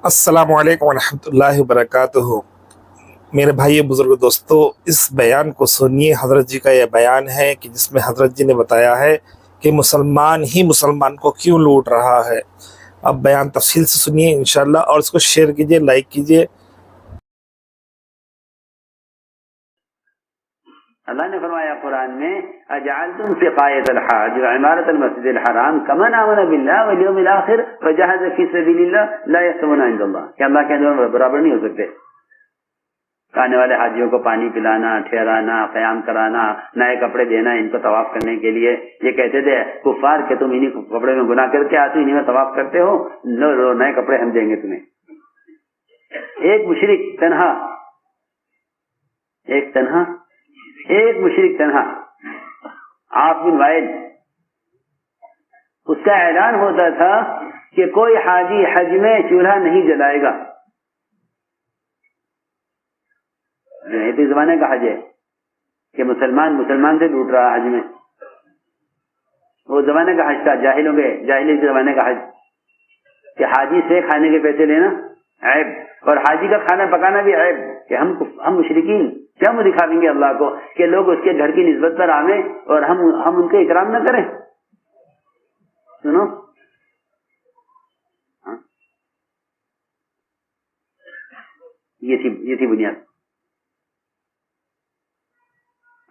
السلام علیکم ورحمۃ اللہ وبرکاتہ۔ میرے بھائی بزرگ دوستو، اس بیان کو سنیے۔ حضرت جی کا یہ بیان ہے کہ جس میں حضرت جی نے بتایا ہے کہ مسلمان ہی مسلمان کو کیوں لوٹ رہا ہے۔ اب بیان تفصیل سے سنیے انشاءاللہ، اور اس کو شیئر کیجئے، لائک کیجئے۔ اللہ نے فرمایا قرآن میں اجعلتم سقایۃ الحاج وعمارۃ المسجد الحرام کمن آمن باللہ والیوم الآخر وجاہد فی سبیل اللہ لا یستوون عند اللہ، کہ اللہ کے اندر برابر نہیں ہو سکتے۔ آنے والے حاجیوں کو پانی پلانا، ٹھہرانا، قیام کرانا، نئے کپڑے دینا ان کو طواف کرنے کے لیے۔ یہ کہتے تھے کفار کہ تم انہی کپڑے میں گناہ کر کے آتے انہی میں طواف کرتے ہو، لو نئے کپڑے ہم دیں گے تمہیں۔ ایک مشرک تنہا عاص بن وائل، اس کا اعلان ہوتا تھا کہ کوئی حاجی حج میں چولہا نہیں جلائے گا۔ یہ تو زمانے کا حج ہے کہ مسلمان سے لوٹ رہا حج میں۔ وہ زمانے کا حج تھا، جاہلی کے زمانے کا حج، کہ حاجی سے کھانے کے پیسے لینا عیب، اور حاجی کا کھانا پکانا بھی عیب، کہ ہم مشرکین کیا ہم دکھاویں گے اللہ کو کہ لوگ اس کے گھر کی نسبت پر آویں اور ہم ان کے اکرام نہ کریں۔ سنو، یہ تھی بنیاد۔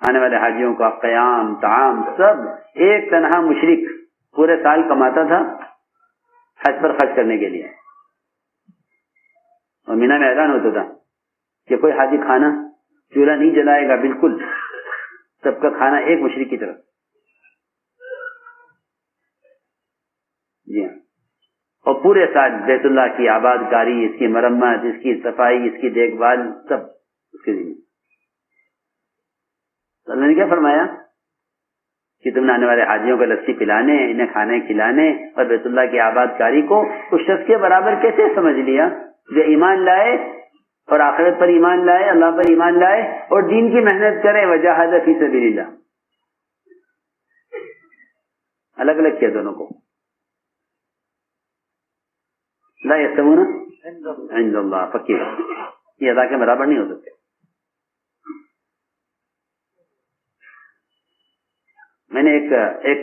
آنے والے حاجیوں کا قیام، طعام، سب ایک تنہا مشرک پورے سال کماتا تھا حج پر خرچ کرنے کے لیے، اور مینا میں اعلان ہوتا تھا کہ کوئی حاجی کھانا چولہا نہیں جلائے گا، بالکل سب کا کھانا ایک مشرک کی طرف۔ جی ہاں، اور پورے سال بیت اللہ کی آباد کاری، اس کی مرمت، اس کی صفائی، اس کی دیکھ بھال، سب اس کے ذمہ۔ تو اللہ نے کیا فرمایا کہ تم نے آنے والے حاجیوں کو لسی پلانے، انہیں کھانے کھلانے اور بیت اللہ کی آباد کاری کو اس شخص کے برابر کیسے سمجھ لیا جو ایمان لائے اور آخرت پر ایمان لائے، اللہ پر ایمان لائے اور دین کی محنت کرے، وجاہد فی سبیل اللہ۔ الگ الگ کیا دونوں کو، لا یستوون عند اللہ، پکی بات، یہ اللہ کے برابر نہیں ہو سکتے۔ میں نے ایک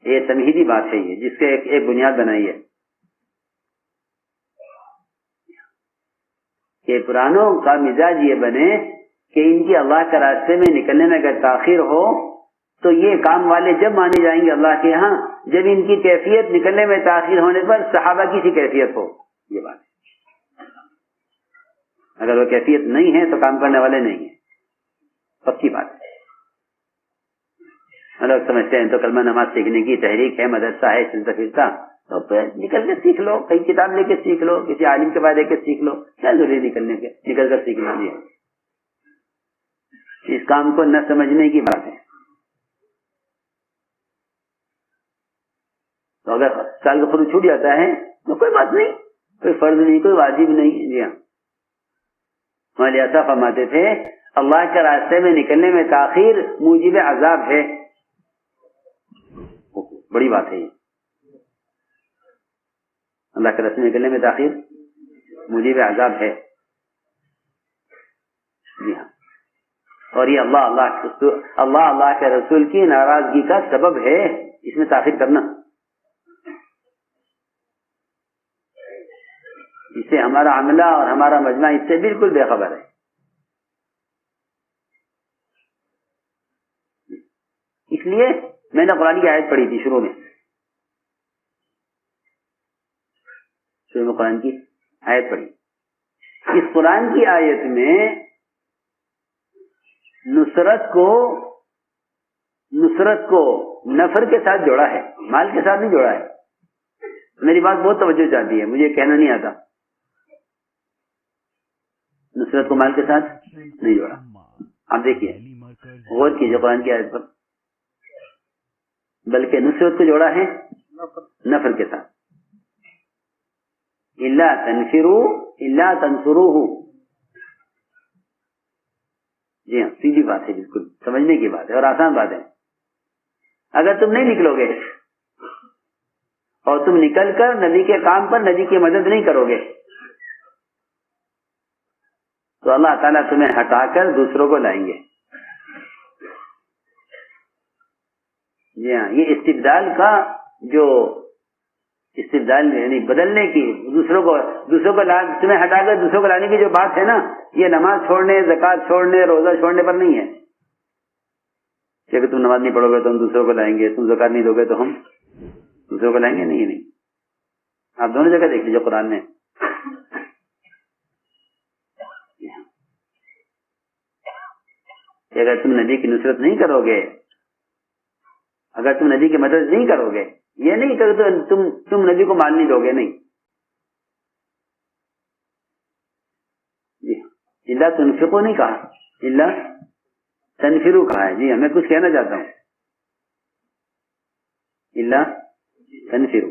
یہ تمہیدی بات ہے یہ، جس کے ایک بنیاد بنائی ہے کہ پرانوں کا مزاج یہ بنے کہ ان کی اللہ کے راستے میں نکلنے میں اگر تاخیر ہو تو یہ کام والے جب مانے جائیں گے اللہ کے ہاں جب ان کی کیفیت نکلنے میں تاخیر ہونے پر صحابہ کی سی کیفیت ہو۔ یہ بات ہے، اگر وہ کیفیت نہیں ہے تو کام کرنے والے نہیں ہیں، پکی بات ہے۔ لوگ سمجھتے ہیں تو کلمہ نماز سیکھنے کی تحریک ہے، مدرسہ ہے، چلتا پھرتا، تو پھر نکل کے سیکھ لو، کئی کتاب لے کے سیکھ لو، کسی عالم کے بعد لے کے سیکھ لو، کیا ضروری نکل کر سیکھنا ہے؟ اس کام کو نہ سمجھنے کی بات ہے۔ تو اگر سال کا فرض چھوٹ جاتا ہے تو کوئی بات نہیں، کوئی فرض نہیں، کوئی واجب نہیں۔ جی ہاں، ہمارے ایسا فرماتے تھے اللہ کے راستے میں نکلنے میں تاخیر موجب عذاب ہے، بڑی بات ہے یہ۔ اللہ کے راستے میں نکلنے میں تاخیر موجب عذاب ہے۔ جی ہاں، اور یہ اللہ کے رسول کی ناراضگی کا سبب ہے، اس میں تاخیر کرنا۔ اس سے ہمارا عملہ اور ہمارا مجمع اس سے بالکل بے خبر ہے۔ اس لیے میں نے قرآن کی آیت پڑھی تھی شروع میں قرآن کی آیت پڑھی۔ اس قرآن کی آیت میں نصرت کو نفر کے ساتھ جوڑا ہے، مال کے ساتھ نہیں جوڑا ہے۔ میری بات بہت توجہ چاہتی ہے، مجھے کہنا نہیں آتا، نصرت کو مال کے ساتھ نہیں جوڑا۔ آپ دیکھیے، غور کیجیے قرآن کی آیت پر، بلکہ نصرت کو جوڑا ہے نفر کے ساتھ۔ الا تنفروا الا تنصروه۔ جی ہاں، سیدھی بات ہے، بالکل سمجھنے کی بات ہے اور آسان بات ہے۔ اگر تم نہیں نکلو گے اور تم نکل کر نبی کے کام پر نبی کی مدد نہیں کرو گے تو اللہ تعالیٰ تمہیں ہٹا کر دوسروں کو لائیں گے. جی ہاں، یہ استبدال کا جو استبدال یعنی بدلنے کی، دوسروں کو تمہیں ہٹا کر دوسروں کو لانے کی جو بات ہے نا، یہ نماز چھوڑنے، زکوٰۃ چھوڑنے، روزہ چھوڑنے پر نہیں ہے کہ اگر تم نماز نہیں پڑھو گے تو ہم دوسروں کو لائیں گے، تم زکوٰۃ نہیں دو گے تو ہم دوسروں کو لائیں گے. نہیں، آپ دونوں جگہ دیکھ لیجیے قرآن میں. کہ اگر تم نبی کی نصرت نہیں کرو گے، اگر تم نبی کی مدد نہیں کرو گے، یہ نہیں کہ تم نبی کو مان نہیں دو گے، نہیں. اللہ تنفقو نہیں کہا، اللہ تنفرو کہا ہے. جی میں کچھ کہنا چاہتا ہوں. اللہ تنفرو،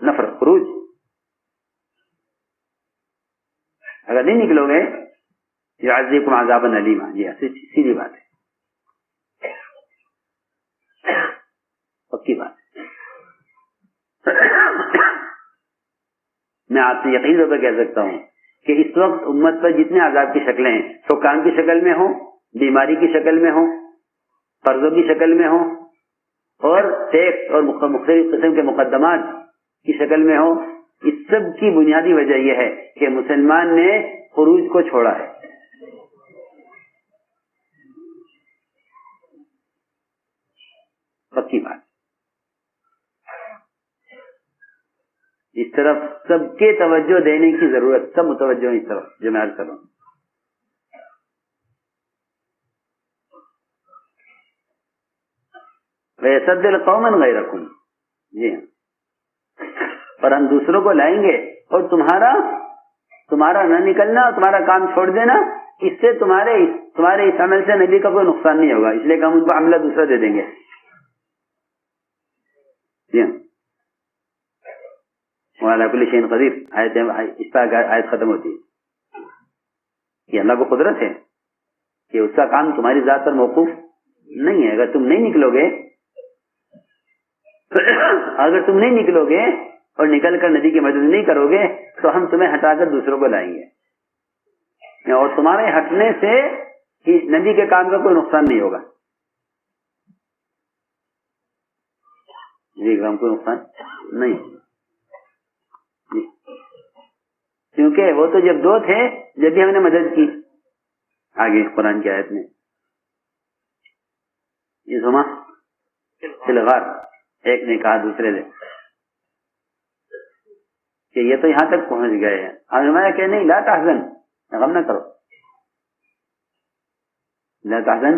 نفر، خروج. اگر نہیں نکلو گے یعذبکم عذابا علیما. جی سیدھی بات ہے، پکی بات. میں آپ سے یقین طور پر کہہ سکتا ہوں کہ اس وقت امت پر جتنے عذاب کی شکلیں ہیں، حکام کی شکل میں ہوں، بیماری کی شکل میں ہوں، قرضوں کی شکل میں ہوں، اور ٹیکس اور مختلف قسم کے مقدمات کی شکل میں ہوں، اس سب کی بنیادی وجہ یہ ہے کہ مسلمان نے خروج کو چھوڑا ہے. پکی بات. اس طرف سب کے توجہ دینے کی ضرورت، سب متوجہ ہیں اس طرف جو میں عرض کر رہا ہوں. وَيَسَدِّلْ قَوْمًا غَيْرَكُمْ. جی ہاں، اور ہم دوسروں کو لائیں گے، اور تمہارا نہ نکلنا اور تمہارا کام چھوڑ دینا، اس سے تمہارے اس عمل سے نبی کا کوئی نقصان نہیں ہوگا، اس لیے کہ ہم ان کو عملہ دوسرا دے دیں گے. جی ہاں، وَعَلَىٰ كُلِّ شَيْءٍ قَدِيرٌ. اس پر آیت ختم ہوتی ہے کہ اللہ کو قدرت ہے کہ اس کا کام تمہاری ذات پر موقوف نہیں ہے. اگر تم نہیں نکلو گے اور نکل کر نبی کی مدد نہیں کرو گے تو ہم تمہیں ہٹا کر دوسروں کو لائیں گے، اور تمہارے ہٹنے سے نبی کے کام کا کوئی نقصان نہیں ہوگا. نبی کے کام کوئی نقصان نہیں، کیونکہ وہ تو جب دو تھے جب بھی ہم نے مدد کی. آگے قرآن کی آیت میں غار ایک نے کہا دوسرے نے کہ یہ تو یہاں تک پہنچ گئے ہیں. فرمایا کہ نہیں، لا تحزن، غم نہ کرو، لا تحزن،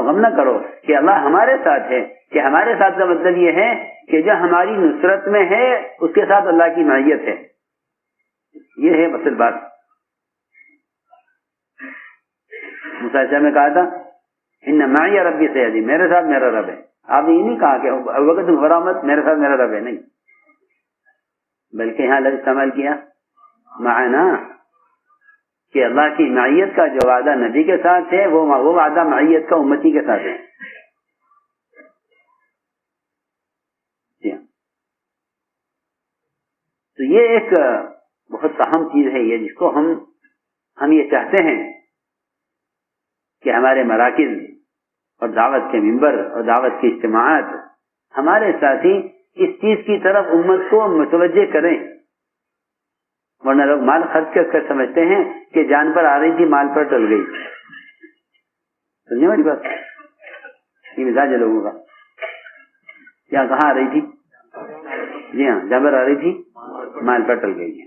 غم نہ کرو کہ اللہ ہمارے ساتھ ہے. کہ ہمارے ساتھ کا مطلب یہ ہے کہ جو ہماری نصرت میں ہے اس کے ساتھ اللہ کی معیت ہے. یہ ہے اصل بات. موسیٰ علیہ السلام نے کہا تھا ان معی ربی سیہدی، میرے ساتھ میرا رب ہے. آپ نے یہ نہیں کہا کہ وقت غرامت میرے ساتھ میرا رب ہے، نہیں، بلکہ یہاں لفظ استعمال کیا معنا، کہ اللہ کی معیت کا جو وعدہ نبی کے ساتھ ہے وہ وعدہ معیت کا امتی کے ساتھ ہے. تو یہ ایک بہت اہم چیز ہے یہ، جس کو ہم یہ چاہتے ہیں کہ ہمارے مراکز اور دعوت کے ممبر اور دعوت کی اجتماعات ہمارے ساتھی اس چیز کی طرف امت کو متوجہ کریں. ورنہ لوگ مال خرچ کر سمجھتے ہیں کہ جان پر آ رہی تھی مال پر ٹل گئی. سمجھے ہماری بات؟ یہ مزاج ہے لوگوں کا. کیا کہاں آ رہی تھی؟ جی ہاں، جان پر آ رہی تھی مال پر ٹل گئی ہے.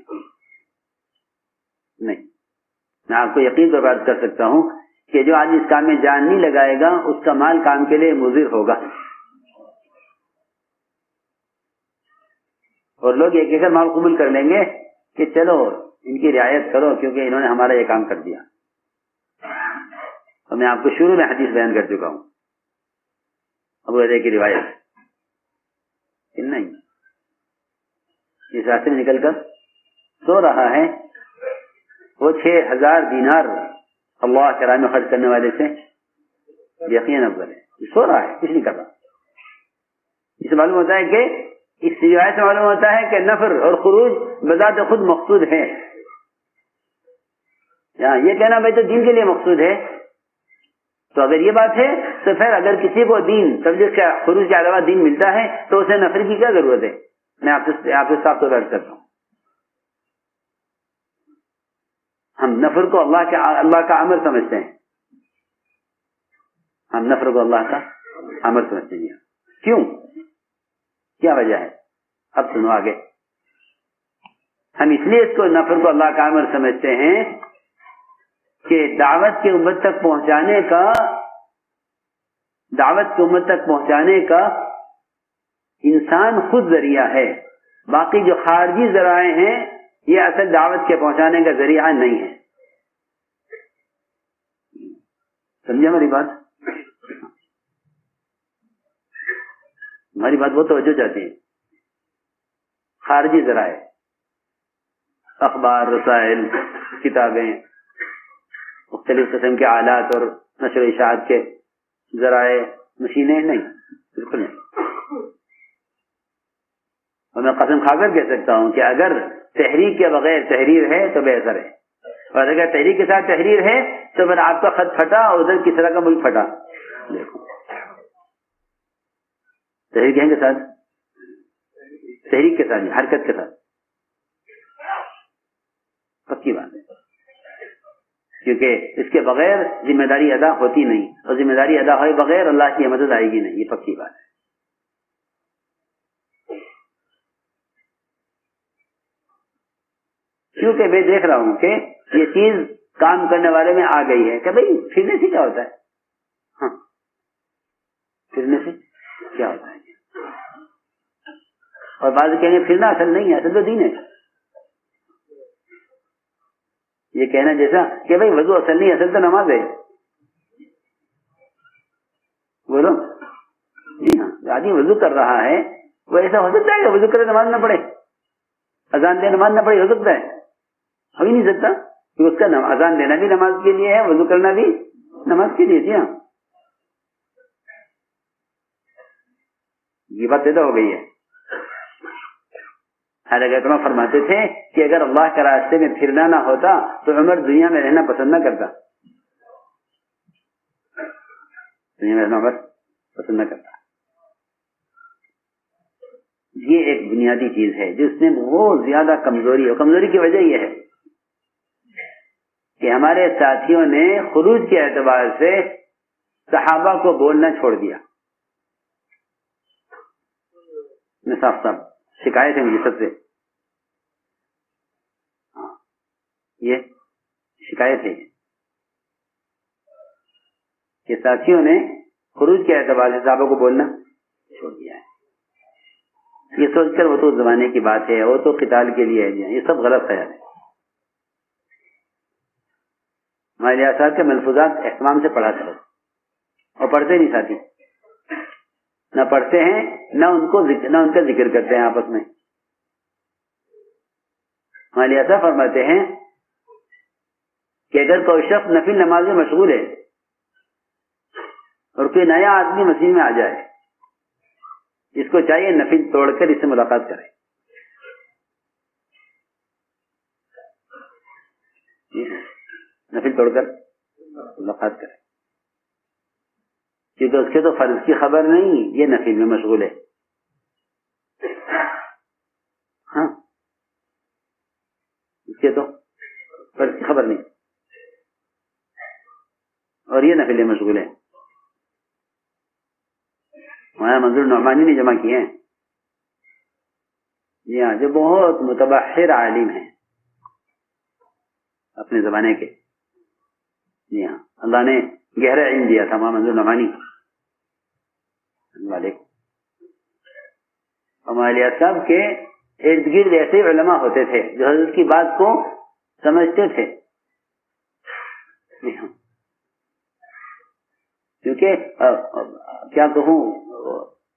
نہیں، میں آپ کو یقین تو بات کر سکتا ہوں کہ جو آج اس کام میں جان نہیں لگائے گا اس کا مال کام کے لیے مضر ہوگا. اور لوگ ایک ایک مال قبول کر لیں گے کہ چلو ان کی رعایت کرو کیونکہ انہوں نے ہمارا یہ کام کر دیا. اور میں آپ کو شروع میں حدیث بیان کر چکا ہوں ابو ہریرہ کی روایت. نہیں، اس راستے میں نکل کر سو رہا ہے، وہ 6,000 دینار اللہ کے راہ میں خرچ کرنے والے سے یقین افضل ہے. سو رہا ہے، کچھ نہیں کر رہا. اس سے معلوم ہوتا ہے کہ اس روایت سے معلوم ہوتا ہے کہ نفر اور خروج بذات خود مقصود ہے. یہاں یہ کہنا بھائی تو دین کے لیے مقصود ہے، تو اگر یہ بات ہے تو پھر اگر کسی کو دین تبلیغ کے خروج کے علاوہ دین ملتا ہے تو اسے نفر کی کیا ضرورت ہے؟ میں آپ سے صاف طور پر عرض کرتا ہوں، ہم نفر کو اللہ کا امر سمجھتے ہیں، ہم نفر کو اللہ کا امر سمجھتے ہیں. کیوں؟ کیا وجہ ہے؟ اب سنو آگے. ہم اس لیے اس کو نفر کو اللہ کا امر سمجھتے ہیں کہ دعوت کی امت تک پہنچانے کا انسان خود ذریعہ ہے، باقی جو خارجی ذرائع ہیں یہ اصل دعوت کے پہنچانے کا ذریعہ نہیں ہے. سمجھے ہماری بات؟ ہماری بات بہت توجہ چاہتی ہے. خارجی ذرائع، اخبار، رسائل، کتابیں، مختلف قسم کے آلات اور نشر و اشاعت کے ذرائع، مشینیں نہیں، بالکل نہیں. اور میں قسم کھا کر کہہ سکتا ہوں کہ اگر تحریک کے بغیر تحریر ہے تو بے اثر ہے، اور اگر تحریک کے ساتھ تحریر ہے تو پھر آپ کا خط پھٹا اور ادھر کس طرح کا ملک پھٹا. دیکھو تحریک کے ساتھ، تحریک کے ساتھ، حرکت کے ساتھ، پکی بات ہے، کیونکہ اس کے بغیر ذمہ داری ادا ہوتی نہیں، اور ذمہ داری ادا ہوئے بغیر اللہ کی مدد آئے گی نہیں، یہ پکی بات ہے. کیونکہ میں دیکھ رہا ہوں کہ یہ چیز کام کرنے والے میں آ گئی ہے کہ بھئی پھرنے سے کیا ہوتا ہے. ہاں پھرنے سے کیا ہوتا ہے، اور بعض کہیں گے پھرنا اصل نہیں ہے، اصل تو دین ہے. یہ کہنا جیسا کہ بھئی وضو اصل نہیں، اصل تو نماز ہے. بولو جی ہاں، آدمی وضو کر رہا ہے، وہ ایسا ہو سکتا ہے کہ وضو کرے نماز نہ پڑھے، اذان دے نماز نہ پڑھے؟ ہو سکتا ہے؟ ہو ہی نہیں سکتا، کہ اس کا اذان دینا بھی نماز کے لیے ہے، وضو کرنا بھی نماز کے لیے. جی ہاں، یہ بات پیدا ہو گئی ہے. حضرت اکرم فرماتے تھے کہ اگر اللہ کے راستے میں پھرنا نہ ہوتا تو عمر دنیا میں رہنا پسند نہ کرتا، دنیا میں رہنا عمر پسند نہ کرتا. یہ ایک بنیادی چیز ہے جس میں بہت زیادہ کمزوری ہے. کمزوری کی وجہ یہ ہے کہ ہمارے ساتھیوں نے خروج کے اعتبار سے صحابہ کو بولنا چھوڑ دیا. صاف صاف شکایت ہے مجھے سب سے، یہ شکایت ہے کہ ساتھیوں نے خروج کے اعتبار سے صحابہ کو بولنا چھوڑ دیا ہے. یہ سوچ کر وہ تو زمانے کی بات ہے، وہ تو قتال کے لیے ہے، یہ سب غلط خیال ہے. ہمارے صاحب کے ملفوظات اہتمام سے پڑھا کرو، اور پڑھتے نہیں ساتھی، نہ پڑھتے ہیں نہ ان کا ذکر کرتے ہیں آپس میں. ہمارے صاحب فرماتے ہیں کہ اگر کوئی شخص نفل نماز میں مشغول ہے اور کوئی نیا آدمی مسجد میں آ جائے، اس کو چاہیے نفل توڑ کر اس سے ملاقات کرے. نفل توڑ کر ملاقات کرے، کیونکہ اس کے تو فرض کی خبر نہیں، یہ نفل میں مشغول ہے. ہاں اس کے تو فرض کی خبر نہیں، اور یہ نفل میں مشغول ہے. ہمارا منظور نعمانی نے جمع کیے ہیں، جی ہاں، جو بہت متبحر عالم ہیں اپنے زمانے کے. جی ہاں، اللہ نے گہرا علم دیا تھا ہمارا منظور نعمانی والے کو. ہمارے صاحب کے ارد گرد ایسے علماء ہوتے تھے جو حضرت کی بات کو سمجھتے تھے. جی ہاں، کیونکہ کیا کہوں،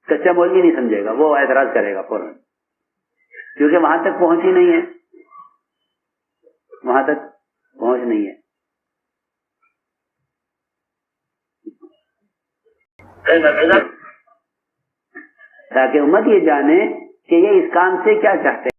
کچا مولوی نہیں سمجھے گا، وہ اعتراض کرے گا فوراً، کیونکہ وہاں تک پہنچ ہی نہیں ہے، وہاں تک پہنچ نہیں ہے. تاکہ امت یہ جانے کہ یہ اس کام سے کیا چاہتے ہیں.